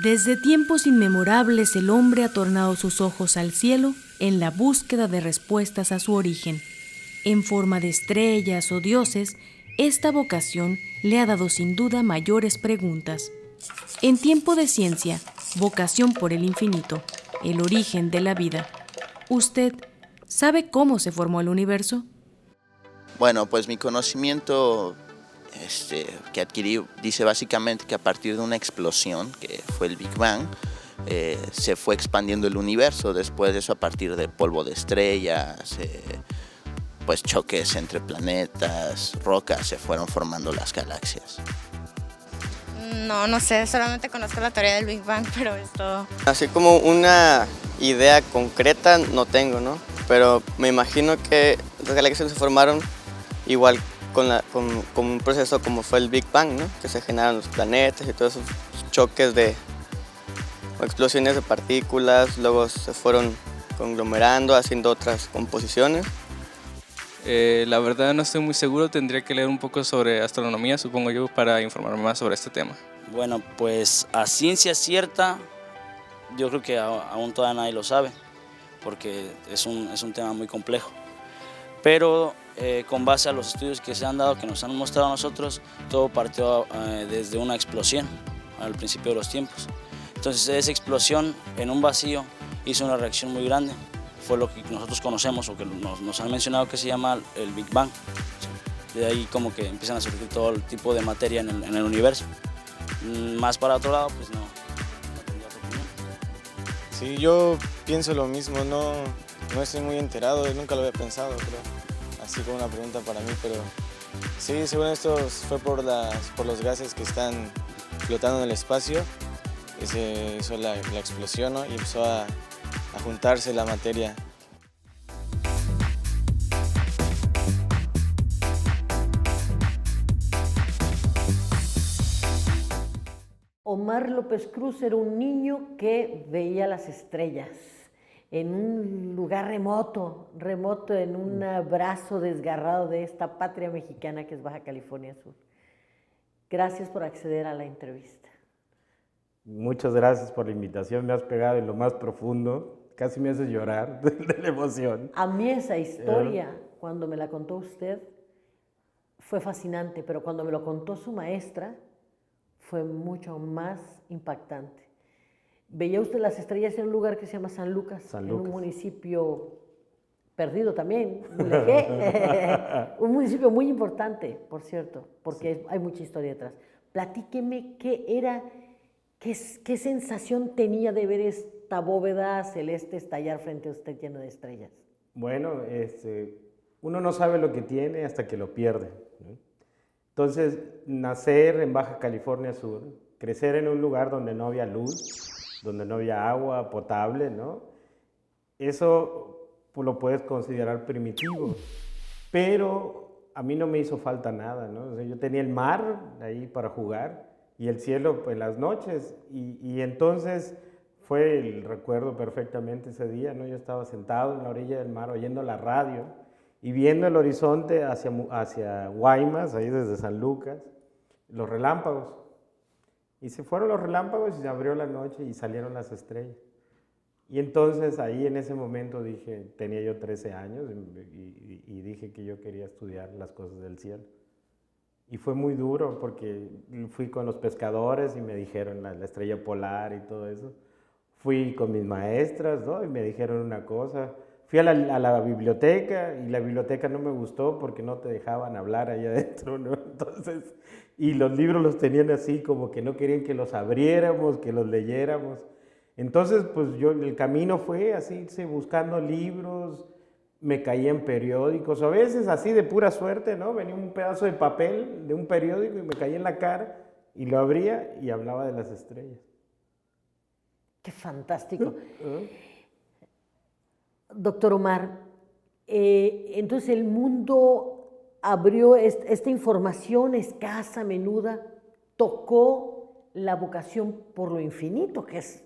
Desde tiempos inmemorables el hombre ha tornado sus ojos al cielo en la búsqueda de respuestas a su origen. En forma de estrellas o dioses, esta vocación le ha dado sin duda mayores preguntas. En Tiempo de Ciencia, vocación por el infinito, el origen de la vida. ¿Usted sabe cómo se formó el universo? Bueno, pues mi conocimiento que adquirí dice básicamente que a partir de una explosión, que fue el Big Bang, se fue expandiendo el universo. Después de eso, a partir de polvo de estrellas, pues choques entre planetas, rocas, se fueron formando las galaxias. No sé, solamente conozco la teoría del Big Bang, pero es todo. Así como una idea concreta no tengo, ¿no? Pero me imagino que las galaxias se formaron igual con un proceso como fue el Big Bang, ¿no? Que se generaron los planetas y todos esos choques o explosiones de partículas, luego se fueron conglomerando, haciendo otras composiciones. La verdad no estoy muy seguro, tendría que leer un poco sobre astronomía, supongo yo, para informarme más sobre este tema. Bueno, pues a ciencia cierta, yo creo que aún todavía nadie lo sabe, porque es un tema muy complejo. Pero con base a los estudios que se han dado, que nos han mostrado a nosotros, todo partió desde una explosión al principio de los tiempos. Entonces esa explosión en un vacío hizo una reacción muy grande, fue lo que nosotros conocemos o que nos han mencionado que se llama el Big Bang. De ahí como que empiezan a surgir todo el tipo de materia en el universo. Más para otro lado, pues no tendría otra opinión. Sí, yo pienso lo mismo, no estoy muy enterado, nunca lo había pensado, creo. Así como una pregunta para mí, pero sí, según esto fue por los gases que están flotando en el espacio, que se hizo la explosión, ¿no? Y empezó a juntarse la materia. Omar López Cruz era un niño que veía las estrellas en un lugar remoto, en un brazo desgarrado de esta patria mexicana que es Baja California Sur. Gracias por acceder a la entrevista. Muchas gracias por la invitación, me has pegado en lo más profundo, casi me haces llorar de la emoción. A mí esa historia, cuando me la contó usted, fue fascinante, pero cuando me lo contó su maestra, fue mucho más impactante. Veía usted las estrellas en un lugar que se llama San Lucas, en un municipio perdido también, un municipio muy importante, por cierto, porque sí, hay mucha historia detrás. Platíqueme qué sensación tenía de ver esta bóveda celeste estallar frente a usted lleno de estrellas. Bueno, uno no sabe lo que tiene hasta que lo pierde, ¿no? Entonces, nacer en Baja California Sur, crecer en un lugar donde no había luz, donde no había agua potable, ¿no? Eso pues, lo puedes considerar primitivo, pero a mí no me hizo falta nada, ¿no? O sea, yo tenía el mar ahí para jugar y el cielo pues, en las noches, y entonces recuerdo perfectamente ese día, ¿no? Yo estaba sentado en la orilla del mar oyendo la radio, y viendo el horizonte hacia Guaymas, ahí desde San Lucas, los relámpagos. Y se fueron los relámpagos y se abrió la noche y salieron las estrellas. Y entonces ahí en ese momento tenía yo 13 años y dije que yo quería estudiar las cosas del cielo. Y fue muy duro porque fui con los pescadores y me dijeron la estrella polar y todo eso. Fui con mis maestras, ¿no? Y me dijeron una cosa. Fui a la biblioteca y la biblioteca no me gustó porque no te dejaban hablar allá adentro, ¿no? Entonces, y los libros los tenían así como que no querían que los abriéramos, que los leyéramos. Entonces, pues el camino fue así, buscando libros, me caía en periódicos, a veces así de pura suerte, ¿no? Venía un pedazo de papel de un periódico y me caía en la cara y lo abría y hablaba de las estrellas. ¡Qué fantástico! Doctor Omar, entonces el mundo abrió esta información escasa, menuda, tocó la vocación por lo infinito, que es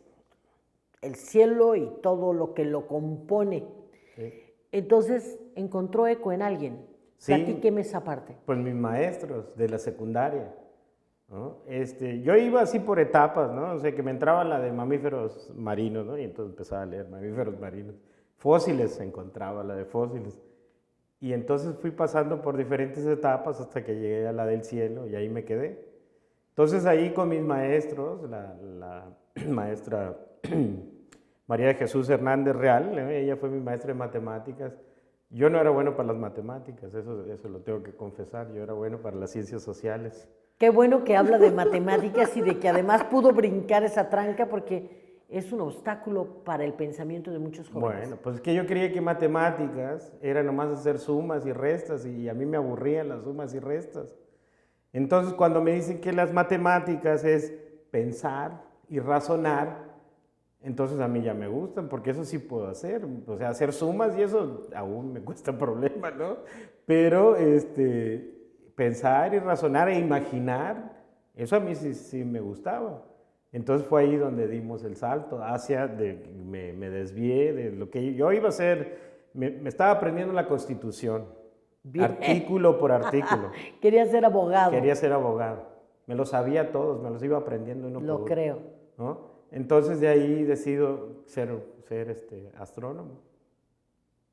el cielo y todo lo que lo compone. Sí. Entonces encontró eco en alguien. Sí, platíqueme esa parte. Pues mis maestros de la secundaria. ¿no? Yo iba así por etapas, ¿no? O sea, que me entraba la de mamíferos marinos, ¿no? Y entonces empezaba a leer mamíferos marinos. Fósiles encontraba, la de fósiles. Y entonces fui pasando por diferentes etapas hasta que llegué a la del cielo y ahí me quedé. Entonces ahí con mis maestros, la maestra María de Jesús Hernández Real, ella fue mi maestra de matemáticas. Yo no era bueno para las matemáticas, eso lo tengo que confesar, yo era bueno para las ciencias sociales. Qué bueno que habla de matemáticas y de que además pudo brincar esa tranca porque es un obstáculo para el pensamiento de muchos jóvenes. Bueno, pues es que yo creía que matemáticas era nomás hacer sumas y restas y a mí me aburrían las sumas y restas. Entonces cuando me dicen que las matemáticas es pensar y razonar, entonces a mí ya me gustan porque eso sí puedo hacer. O sea, hacer sumas y eso aún me cuesta problema, ¿no? Pero pensar y razonar e imaginar, eso a mí sí me gustaba. Entonces fue ahí donde dimos el salto me desvié de lo que yo iba a hacer, me estaba aprendiendo la Constitución, bien, artículo por artículo. Quería ser abogado. Quería ser abogado, me los sabía todos, me los iba aprendiendo uno por uno. Lo creo. ¿No? Entonces de ahí decido ser astrónomo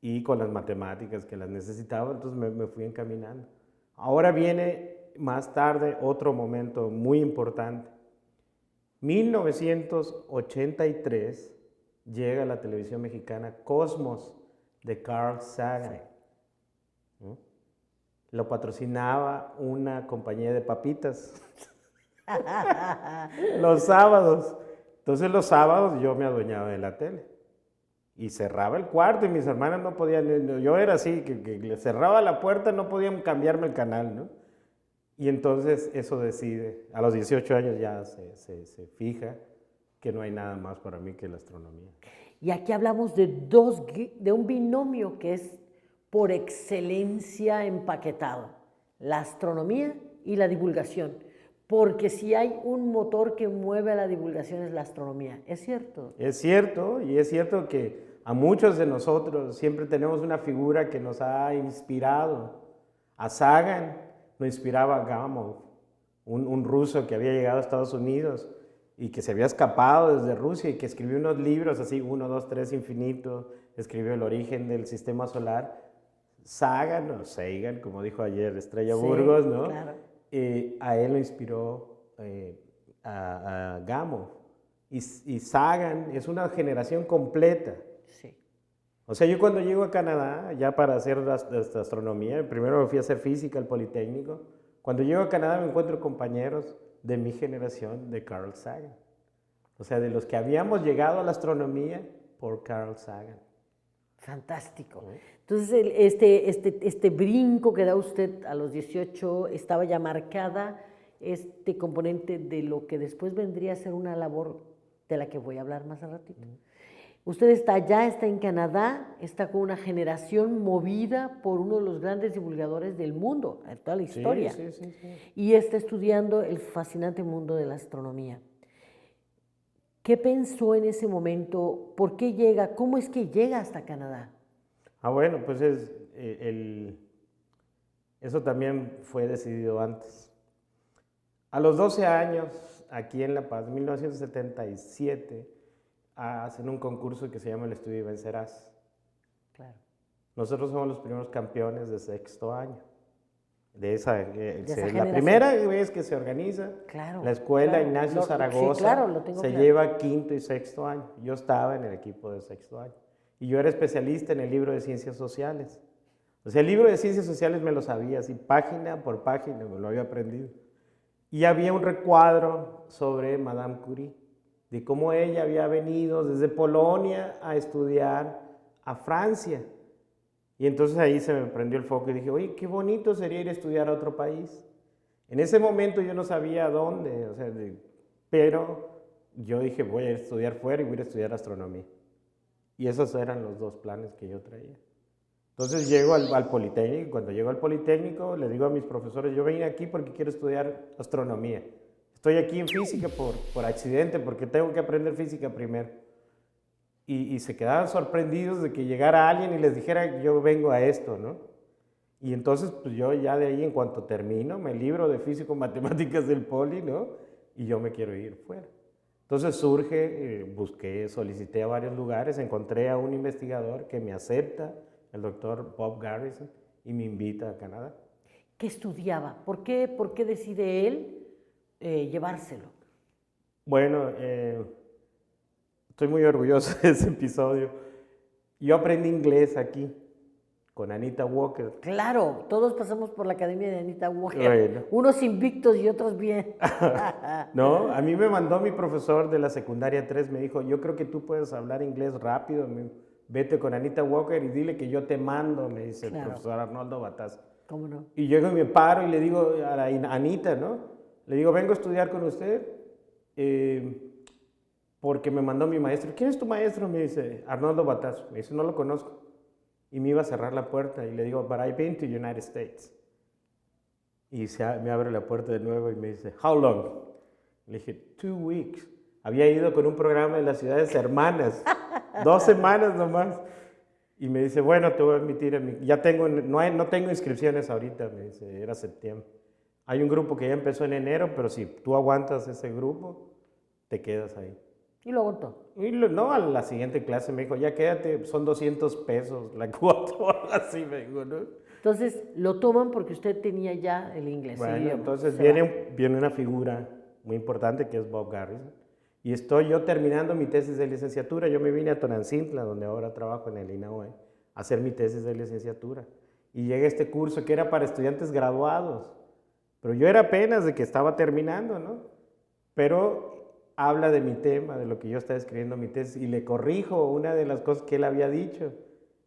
y con las matemáticas que las necesitaba, entonces me fui encaminando. Ahora viene más tarde otro momento muy importante. 1983 llega a la televisión mexicana Cosmos de Carl Sagan. ¿No? Lo patrocinaba una compañía de papitas los sábados. Entonces los sábados yo me adueñaba de la tele y cerraba el cuarto y mis hermanas no podían, yo era así, que le cerraba la puerta, no podían cambiarme el canal, ¿no? Y entonces eso decide, a los 18 años ya se fija que no hay nada más para mí que la astronomía. Y aquí hablamos de un binomio que es por excelencia empaquetado, la astronomía y la divulgación. Porque si hay un motor que mueve a la divulgación es la astronomía, ¿es cierto? Es cierto, y es cierto que a muchos de nosotros siempre tenemos una figura que nos ha inspirado. A Sagan lo inspiraba Gamov, un ruso que había llegado a Estados Unidos y que se había escapado desde Rusia y que escribió unos libros así, 1, 2, 3, infinito, escribió El origen del sistema solar. Sagan, o Sagan, como dijo ayer Estrella Burgos, ¿no? Claro. A él lo inspiró a Gamov. Y Sagan es una generación completa. Sí. O sea, yo cuando llego a Canadá, ya para hacer astronomía, primero me fui a hacer física al Politécnico. Cuando llego a Canadá me encuentro compañeros de mi generación de Carl Sagan. O sea, de los que habíamos llegado a la astronomía por Carl Sagan. Fantástico. Entonces, este brinco que da usted a los 18 estaba ya marcada este componente de lo que después vendría a ser una labor de la que voy a hablar más al ratito. Usted está allá, está en Canadá, está con una generación movida por uno de los grandes divulgadores del mundo, de toda la historia. Sí. Y está estudiando el fascinante mundo de la astronomía. ¿Qué pensó en ese momento? ¿Por qué llega? ¿Cómo es que llega hasta Canadá? Bueno, pues eso también fue decidido antes. A los 12 años, aquí en La Paz, 1977, hacen un concurso que se llama El Estudia y Vencerás. Claro. Nosotros somos los primeros campeones de sexto año. La primera vez que se organiza, claro, la escuela claro. Ignacio Zaragoza sí, claro, se lleva quinto y sexto año. Yo estaba en el equipo de sexto año y yo era especialista en el libro de ciencias sociales. O sea, el libro de ciencias sociales me lo sabía así, página por página, me lo había aprendido. Y había un recuadro sobre Madame Curie, de cómo ella había venido desde Polonia a estudiar a Francia. Y entonces ahí se me prendió el foco y dije, oye, qué bonito sería ir a estudiar a otro país. En ese momento yo no sabía a dónde, pero yo dije, voy a estudiar fuera y voy a estudiar astronomía. Y esos eran los dos planes que yo traía. Entonces llego al Politécnico, cuando llego al Politécnico le digo a mis profesores, yo vine aquí porque quiero estudiar astronomía. Estoy aquí en física por accidente, porque tengo que aprender física primero. Y se quedaban sorprendidos de que llegara alguien y les dijera, yo vengo a esto, ¿no? Y entonces, pues yo ya de ahí, en cuanto termino, me libro de físico-matemáticas del Poli, ¿no? Y yo me quiero ir fuera. Entonces surge, busqué, solicité a varios lugares, encontré a un investigador que me acepta, el doctor Bob Garrison, y me invita a Canadá. ¿Qué estudiaba? ¿Por qué decide él llevárselo? Bueno, estoy muy orgulloso de ese episodio. Yo aprendí inglés aquí, con Anita Walker. Claro, todos pasamos por la academia de Anita Walker. Bueno. Unos invictos y otros bien. No, a mí me mandó mi profesor de la secundaria 3, me dijo, yo creo que tú puedes hablar inglés rápido, vete con Anita Walker y dile que yo te mando, me dice el profesor Arnoldo Bataz. ¿Cómo no? Y llego y me paro y le digo a la Anita, ¿no? Le digo, vengo a estudiar con usted porque me mandó mi maestro. ¿Quién es tu maestro? Me dice, Arnoldo Bataz. Me dice, no lo conozco. Y me iba a cerrar la puerta y le digo, but I've been to United States. Y me abre la puerta de nuevo y me dice, how long? Le dije, 2 weeks. Había ido con un programa de las ciudades hermanas, 2 semanas nomás. Y me dice, bueno, te voy a admitir, ya tengo, no tengo inscripciones ahorita, me dice, era septiembre. Hay un grupo que ya empezó en enero, pero si tú aguantas ese grupo, te quedas ahí. Y lo aguantó. Y no, a la siguiente clase me dijo, ya quédate, son 200 pesos la cuota o algo así, me dijo, ¿no? Entonces, lo toman porque usted tenía ya el inglés. Bueno, sí, entonces viene una figura muy importante que es Bob Garrison. Y estoy yo terminando mi tesis de licenciatura. Yo me vine a Tonancintla, donde ahora trabajo en el INAOE, a hacer mi tesis de licenciatura. Y llega este curso que era para estudiantes graduados. Pero yo era apenas de que estaba terminando, ¿no? Pero habla de mi tema, de lo que yo estaba escribiendo mi tesis, y le corrijo una de las cosas que él había dicho.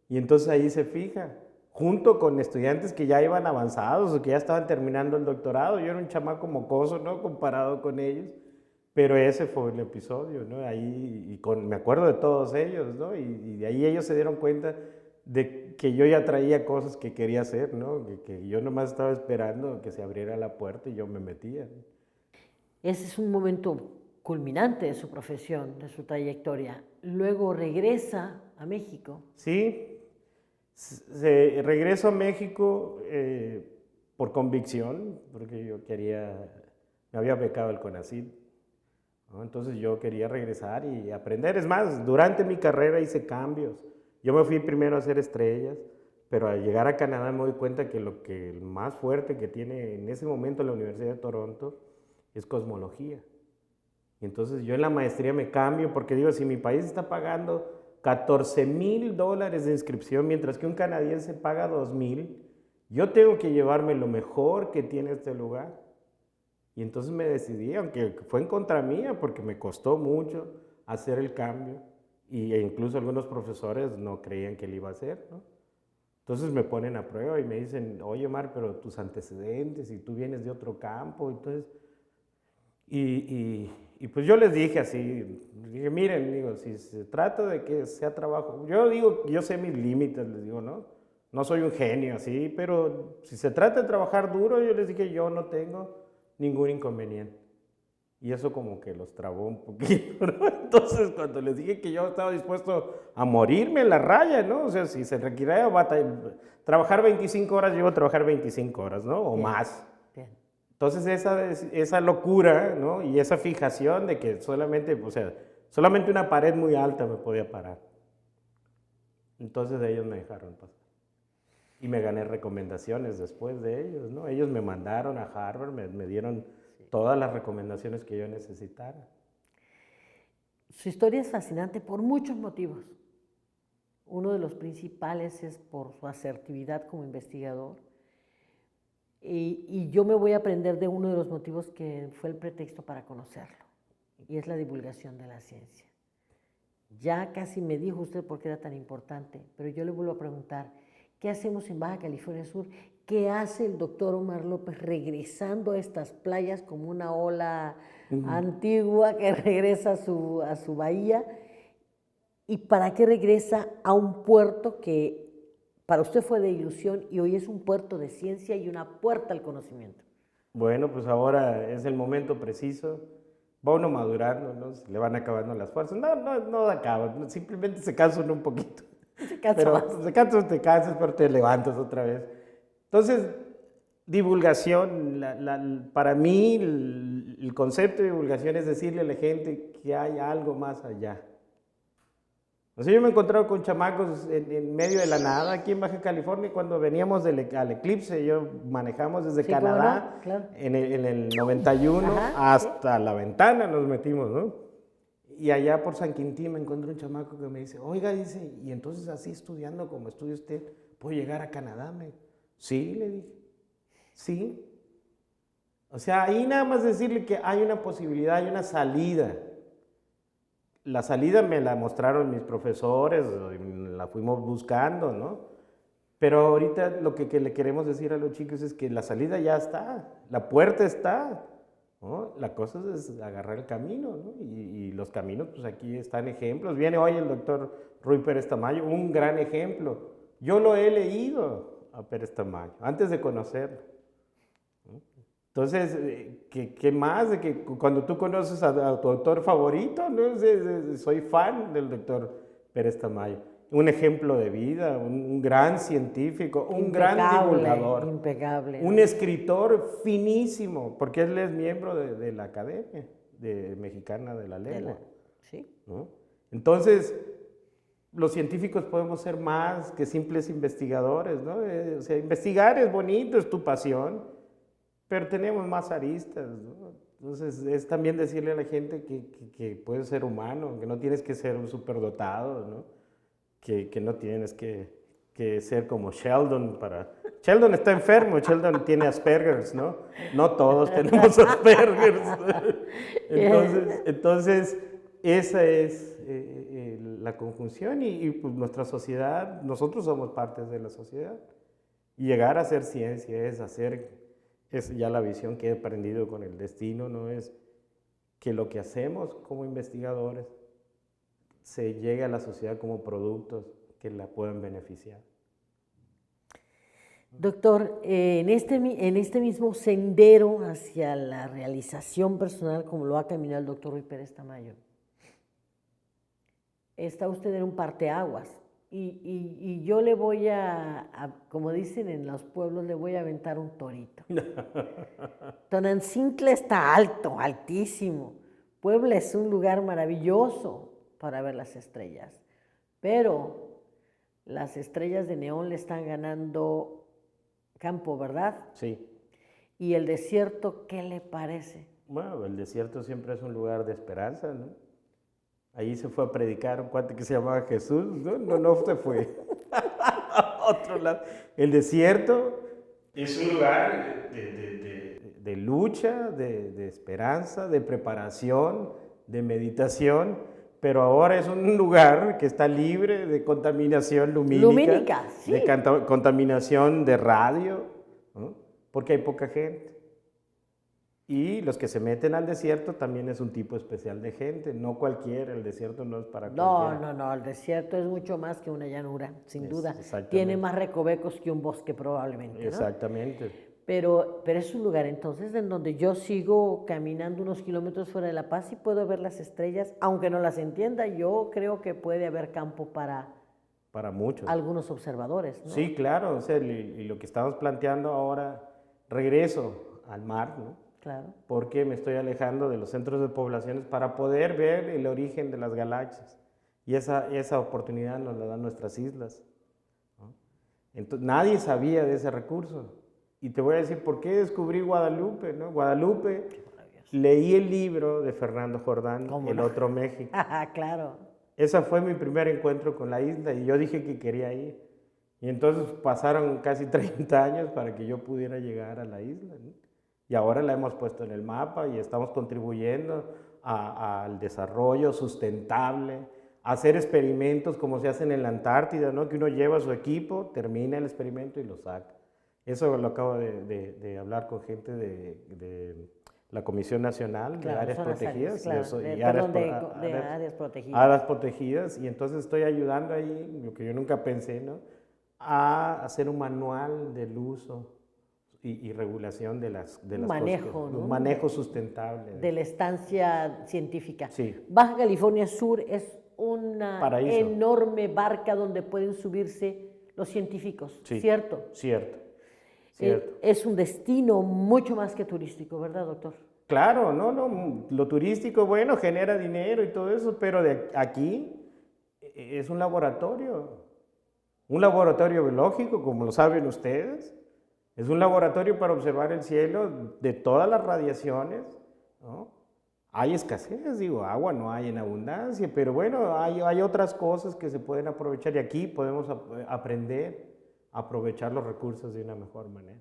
Y entonces ahí se fija, junto con estudiantes que ya iban avanzados o que ya estaban terminando el doctorado. Yo era un chamaco mocoso, ¿no? Comparado con ellos. Pero ese fue el episodio, ¿no? Ahí, me acuerdo de todos ellos, ¿no? Y de ahí ellos se dieron cuenta de que yo ya traía cosas que quería hacer, ¿no? Que yo nomás estaba esperando que se abriera la puerta y yo me metía. Ese es un momento culminante de su profesión, de su trayectoria. Luego regresa a México. Sí, regreso a México por convicción, porque yo me había becado el CONACYT, ¿no? Entonces yo quería regresar y aprender. Es más, durante mi carrera hice cambios. Yo me fui primero a hacer estrellas, pero al llegar a Canadá me doy cuenta que el más fuerte que tiene en ese momento la Universidad de Toronto es cosmología. Y entonces yo en la maestría me cambio porque digo, si mi país está pagando $14,000 de inscripción, mientras que un canadiense paga $2,000, yo tengo que llevarme lo mejor que tiene este lugar. Y entonces me decidí, aunque fue en contra mía, porque me costó mucho hacer el cambio, e incluso algunos profesores no creían que él iba a hacer, ¿no? Entonces me ponen a prueba y me dicen, oye Omar, pero tus antecedentes y tú vienes de otro campo, entonces... Y pues yo les dije así, dije, miren, digo, si se trata de que sea trabajo, yo digo, yo sé mis límites, les digo, ¿no? No soy un genio así, pero si se trata de trabajar duro, yo les dije, yo no tengo ningún inconveniente. Y eso como que los trabó un poquito, ¿no? Entonces, cuando les dije que yo estaba dispuesto a morirme en la raya, ¿no? O sea, si se requiriera trabajar 25 horas, yo iba a trabajar 25 horas, ¿no? O más. Entonces, esa locura, ¿no? Y esa fijación de que solamente una pared muy alta me podía parar. Entonces, ellos me dejaron pasar. Y me gané recomendaciones después de ellos, ¿no? Ellos me mandaron a Harvard, me dieron todas las recomendaciones que yo necesitara. Su historia es fascinante por muchos motivos. Uno de los principales es por su asertividad como investigador. Y yo me voy a aprender de uno de los motivos que fue el pretexto para conocerlo, y es la divulgación de la ciencia. Ya casi me dijo usted por qué era tan importante, pero yo le vuelvo a preguntar, ¿qué hacemos en Baja California Sur? ¿Qué hace el doctor Omar López regresando a estas playas como una ola antigua que regresa a su bahía? ¿Y para qué regresa a un puerto que para usted fue de ilusión y hoy es un puerto de ciencia y una puerta al conocimiento? Bueno, pues ahora es el momento preciso. Va uno madurando, ¿no? Se le van acabando las fuerzas. No acaban, simplemente se cansan un poquito. Se cansa más. Te cansas, pero te levantas otra vez. Entonces, divulgación, para mí el concepto de divulgación es decirle a la gente que hay algo más allá. O sea, yo me he encontrado con chamacos en medio de la nada aquí en Baja California cuando veníamos al eclipse. Yo manejamos desde Canadá, no, claro. en el 91 hasta la ventana nos metimos, ¿no? Y allá por San Quintín me encontré un chamaco que me dice, oiga, dice, y entonces así estudiando como estudia usted, ¿puedo llegar a Canadá? Sí, le dije, sí. O sea, ahí nada más decirle que hay una posibilidad, hay una salida. La salida me la mostraron mis profesores, la fuimos buscando, ¿no? Pero ahorita lo que le queremos decir a los chicos es que la salida ya está, la puerta está, ¿no? La cosa es agarrar el camino, ¿no? Y los caminos, pues aquí están ejemplos. Viene hoy el doctor Rui Pérez Tamayo, un gran ejemplo. Yo lo he leído a Pérez Tamayo, antes de conocerlo. Entonces, ¿qué más? De que cuando tú conoces a tu autor favorito, ¿no? Soy fan del doctor Pérez Tamayo. Un ejemplo de vida, un gran científico, un gran divulgador. Impecable. Un escritor finísimo, porque él es miembro de la Academia Mexicana de la Lengua. Sí. ¿No? Entonces, los científicos podemos ser más que simples investigadores, ¿no? O sea, investigar es bonito, es tu pasión. Pero tenemos más aristas, ¿no? Entonces es también decirle a la gente que puedes ser humano, que no tienes que ser un superdotado, ¿no? Que no tienes que ser como Sheldon para... Sheldon está enfermo, Sheldon tiene Asperger's, ¿no? No todos tenemos Asperger's. Entonces esa es la conjunción y pues nuestra sociedad, nosotros somos partes de la sociedad. Y llegar a hacer ciencia es ya la visión que he aprendido con el destino, ¿no? Es que lo que hacemos como investigadores se llegue a la sociedad como productos que la puedan beneficiar. Doctor, en este mismo sendero hacia la realización personal, como lo ha caminado el doctor Rui Pérez Tamayo, está usted en un parteaguas. Y yo le voy como dicen en los pueblos, le voy a aventar un torito. Tonancintle está alto, altísimo. Puebla es un lugar maravilloso para ver las estrellas. Pero las estrellas de neón le están ganando campo, ¿verdad? Sí. ¿Y el desierto qué le parece? Bueno, el desierto siempre es un lugar de esperanza, ¿no? Ahí se fue a predicar un cuate que se llamaba Jesús, no se fue a otro lado. El desierto es un lugar de lucha, de esperanza, de preparación, de meditación, pero ahora es un lugar que está libre de contaminación lumínica, sí. De contaminación de radio, ¿no? Porque hay poca gente. Y los que se meten al desierto también es un tipo especial de gente, no cualquiera, el desierto no es para cualquiera. No, el desierto es mucho más que una llanura, sin duda. Exactamente. Tiene más recovecos que un bosque probablemente, ¿no? Exactamente. Pero es un lugar entonces en donde yo sigo caminando unos kilómetros fuera de La Paz y puedo ver las estrellas, aunque no las entienda, yo creo que puede haber campo para muchos. Algunos observadores, ¿no? Sí, claro, o sea, y lo que estamos planteando ahora, regreso al mar, ¿no? Claro. Porque me estoy alejando de los centros de poblaciones para poder ver el origen de las galaxias. Y esa oportunidad nos la dan nuestras islas, ¿no? Entonces, nadie sabía de ese recurso. Y te voy a decir por qué descubrí Guadalupe, ¿no? Guadalupe, leí el libro de Fernando Jordán, El Otro México. Claro. Ese fue mi primer encuentro con la isla y yo dije que quería ir. Y entonces pasaron casi 30 años para que yo pudiera llegar a la isla, ¿no? Y ahora la hemos puesto en el mapa y estamos contribuyendo al desarrollo sustentable, a hacer experimentos como se hacen en la Antártida, ¿no? Que uno lleva su equipo, termina el experimento y lo saca. Eso lo acabo de hablar con gente de la Comisión Nacional de Áreas Protegidas. Áreas protegidas. Y entonces estoy ayudando ahí, lo que yo nunca pensé, ¿no? A hacer un manual del uso y regulación de las manejo, cosas, ¿no? Un manejo sustentable. De la estancia científica. Sí. Baja California Sur es una Paraíso. Enorme barca donde pueden subirse los científicos, Sí, ¿cierto? Cierto. Cierto. Es un destino mucho más que turístico, ¿verdad, doctor? Claro, lo turístico, bueno, genera dinero y todo eso, pero aquí es un laboratorio biológico, como lo saben ustedes. Es un laboratorio para observar el cielo de todas las radiaciones, ¿no? Hay escasez, digo, agua no hay en abundancia, pero bueno, hay otras cosas que se pueden aprovechar y aquí podemos aprender a aprovechar los recursos de una mejor manera.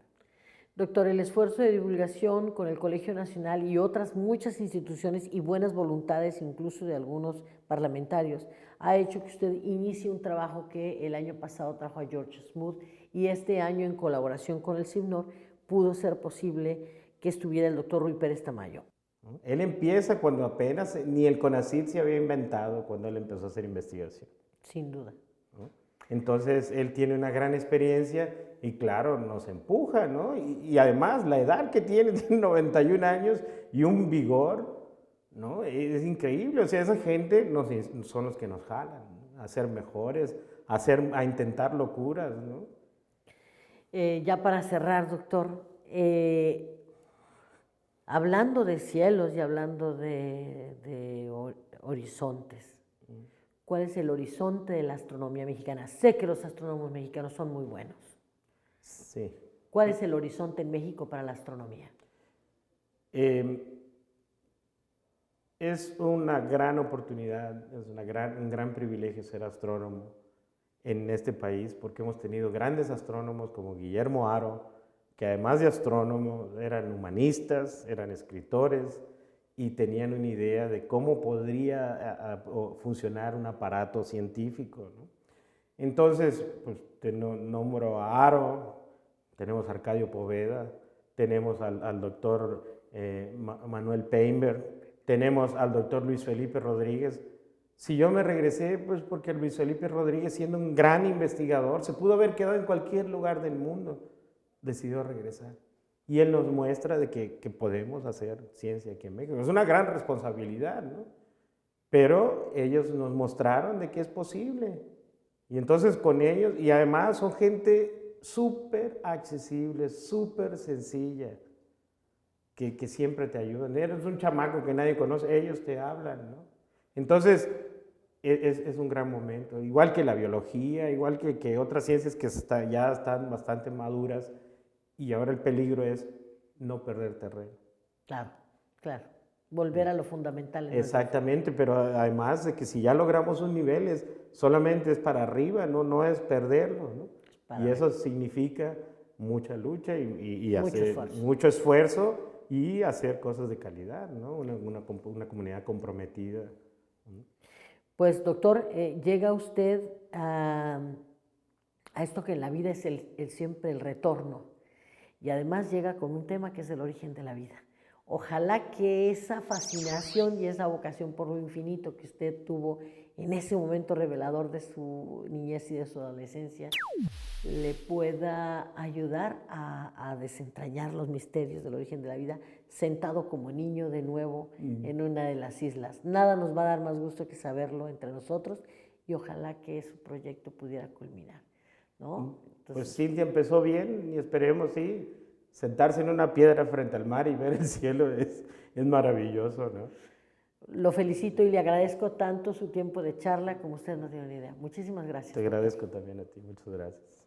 Doctor, el esfuerzo de divulgación con el Colegio Nacional y otras muchas instituciones y buenas voluntades, incluso de algunos parlamentarios, ha hecho que usted inicie un trabajo que el año pasado trajo a George Smoot y este año, en colaboración con el CIBNOR, pudo ser posible que estuviera el doctor Ruy Pérez Tamayo. Él empieza cuando apenas ni el CONACYT se había inventado, cuando él empezó a hacer investigación. Sin duda. Entonces, él tiene una gran experiencia y claro, nos empuja, ¿no? Y además, la edad que tiene 91 años y un vigor, ¿no? Es increíble. O sea, esa gente son los que nos jalan, ¿no? A ser mejores, a intentar locuras, ¿no? Ya para cerrar, doctor, hablando de cielos y hablando de horizontes, ¿cuál es el horizonte de la astronomía mexicana? Sé que los astrónomos mexicanos son muy buenos. Sí. ¿Cuál es el horizonte en México para la astronomía? Es una gran oportunidad, es un gran privilegio ser astrónomo en este país, porque hemos tenido grandes astrónomos como Guillermo Haro, que además de astrónomos eran humanistas, eran escritores y tenían una idea de cómo podría funcionar un aparato científico, ¿no? Entonces, pues te nombro a Haro, tenemos a Arcadio Poveda, tenemos al doctor Manuel Painberg, tenemos al doctor Luis Felipe Rodríguez. Si yo me regresé, pues porque Luis Felipe Rodríguez, siendo un gran investigador, se pudo haber quedado en cualquier lugar del mundo, decidió regresar. Y él nos muestra de que podemos hacer ciencia aquí en México. Es una gran responsabilidad, ¿no? Pero ellos nos mostraron de que es posible. Y entonces con ellos, y además son gente súper accesible, súper sencilla, que siempre te ayudan. Eres un chamaco que nadie conoce, ellos te hablan, ¿no? Entonces, es un gran momento. Igual que la biología, igual que otras ciencias que ya están bastante maduras, y ahora el peligro es no perder terreno. Claro, claro. Volver a lo fundamental. Exactamente, pero además de que si ya logramos un nivel, solamente es para arriba, no es perderlo, ¿no? Y eso significa mucha lucha y hacer mucho esfuerzo y hacer cosas de calidad, ¿no? Una comunidad comprometida. Pues, doctor, llega usted a esto que en la vida es siempre el retorno. Y además llega con un tema que es el origen de la vida. Ojalá que esa fascinación y esa vocación por lo infinito que usted tuvo en ese momento revelador de su niñez y de su adolescencia le pueda ayudar a desentrañar los misterios del origen de la vida, sentado como niño de nuevo en una de las islas. Nada nos va a dar más gusto que saberlo entre nosotros y ojalá que su proyecto pudiera culminar, ¿no? Pues Cintia empezó bien y esperemos, sí, sentarse en una piedra frente al mar y ver el cielo es maravilloso, ¿no? Lo felicito y le agradezco tanto su tiempo de charla como usted no tiene ni idea. Muchísimas gracias. Te agradezco también a ti, muchas gracias.